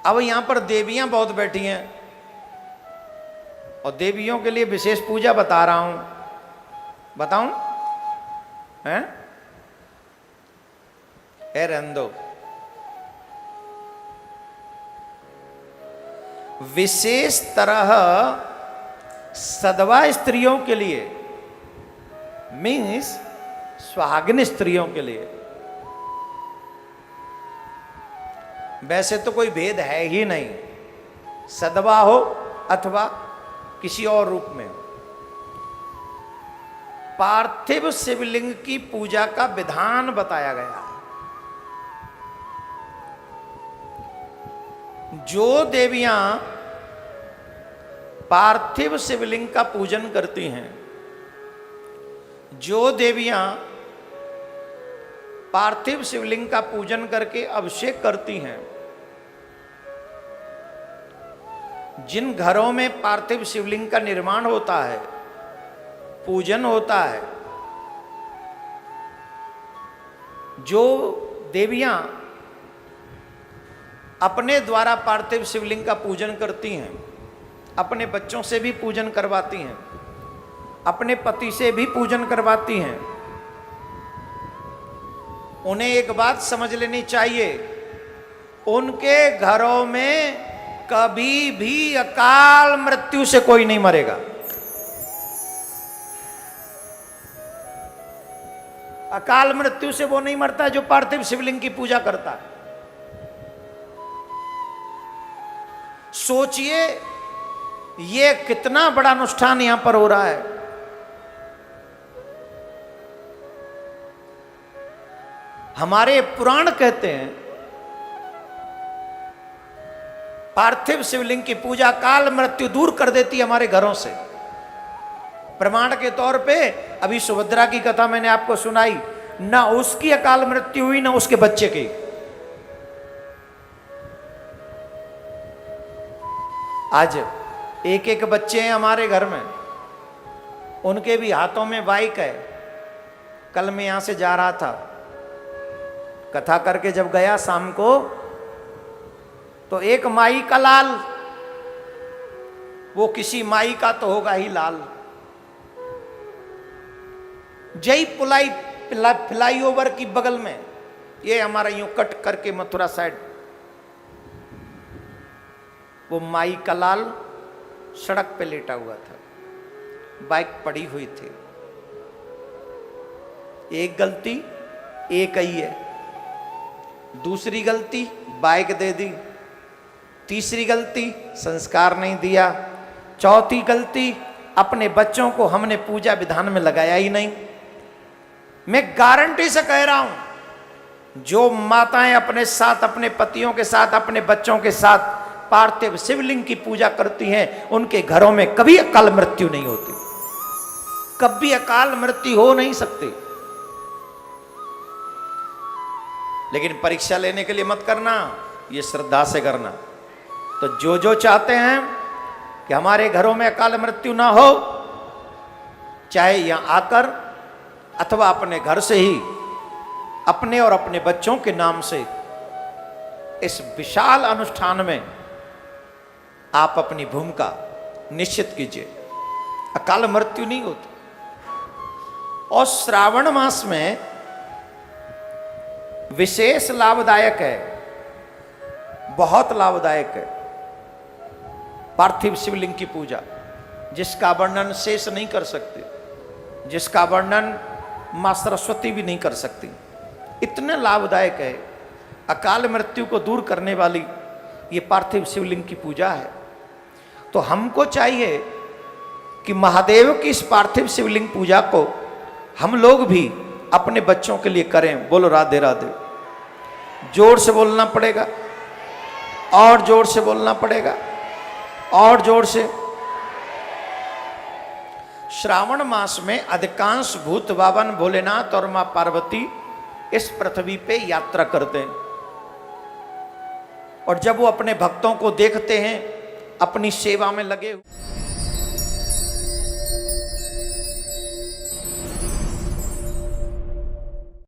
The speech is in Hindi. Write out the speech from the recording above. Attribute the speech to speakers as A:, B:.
A: अब यहां पर देवियां बहुत बैठी हैं और देवियों के लिए विशेष पूजा बता रहा हूं, बताऊं? हैं? रहने दो। विशेष तरह सधवा स्त्रियों के लिए, मीन्स सुहागिन स्त्रियों के लिए, वैसे तो कोई भेद है ही नहीं, सधवा हो अथवा किसी और रूप में हो। पार्थिव शिवलिंग की पूजा का विधान बताया गया है। जो देवियां पार्थिव शिवलिंग का पूजन करती हैं, जो देवियां पार्थिव शिवलिंग का पूजन करके अभिषेक करती हैं, जिन घरों में पार्थिव शिवलिंग का निर्माण होता है, पूजन होता है, जो देवियां अपने द्वारा पार्थिव शिवलिंग का पूजन करती हैं, अपने बच्चों से भी पूजन करवाती हैं, अपने पति से भी पूजन करवाती हैं, उन्हें एक बात समझ लेनी चाहिए, उनके घरों में कभी भी अकाल मृत्यु से कोई नहीं मरेगा। अकाल मृत्यु से वो नहीं मरता जो पार्थिव शिवलिंग की पूजा करता है। सोचिए ये कितना बड़ा अनुष्ठान यहां पर हो रहा है। हमारे पुराण कहते हैं पार्थिव शिवलिंग की पूजा काल मृत्यु दूर कर देती है हमारे घरों से। प्रमाण के तौर पे अभी सुभद्रा की कथा मैंने आपको सुनाई, ना उसकी अकाल मृत्यु हुई ना उसके बच्चे की। आज एक एक बच्चे हैं हमारे घर में, उनके भी हाथों में बाइक है। कल मैं यहां से जा रहा था, कथा करके जब गया शाम को, तो एक माई का लाल, वो किसी माई का तो होगा ही लाल, जय फ्लाईओवर की बगल में, ये हमारा यूं कट करके मथुरा साइड, वो माई का लाल सड़क पे लेटा हुआ था, बाइक पड़ी हुई थी। एक गलती एक ही है, दूसरी गलती बाइक दे दी, तीसरी गलती संस्कार नहीं दिया, चौथी गलती अपने बच्चों को हमने पूजा विधान में लगाया ही नहीं। मैं गारंटी से कह रहा हूं, जो माताएं अपने साथ, अपने पतियों के साथ, अपने बच्चों के साथ पार्थिव शिवलिंग की पूजा करती हैं, उनके घरों में कभी अकाल मृत्यु नहीं होती, कभी अकाल मृत्यु हो नहीं सकती। लेकिन परीक्षा लेने के लिए मत करना, ये श्रद्धा से करना। तो जो चाहते हैं कि हमारे घरों में अकाल मृत्यु ना हो, चाहे यहां आकर अथवा अपने घर से ही अपने और अपने बच्चों के नाम से इस विशाल अनुष्ठान में आप अपनी भूमिका निश्चित कीजिए, अकाल मृत्यु नहीं होती। और श्रावण मास में विशेष लाभदायक है, बहुत लाभदायक है पार्थिव शिवलिंग की पूजा, जिसका वर्णन शेष नहीं कर सकते, जिसका वर्णन मां सरस्वती भी नहीं कर सकती। इतने लाभदायक है, अकाल मृत्यु को दूर करने वाली ये पार्थिव शिवलिंग की पूजा है। तो हमको चाहिए कि महादेव की इस पार्थिव शिवलिंग पूजा को हम लोग भी अपने बच्चों के लिए करें। बोलो राधे राधे। जोर से बोलना पड़ेगा, और जोर से बोलना पड़ेगा, और जोर से। श्रावण मास में अधिकांश भूत बावन भोलेनाथ और मां पार्वती इस पृथ्वी पे यात्रा करते हैं, और जब वो अपने भक्तों को देखते हैं अपनी सेवा में लगे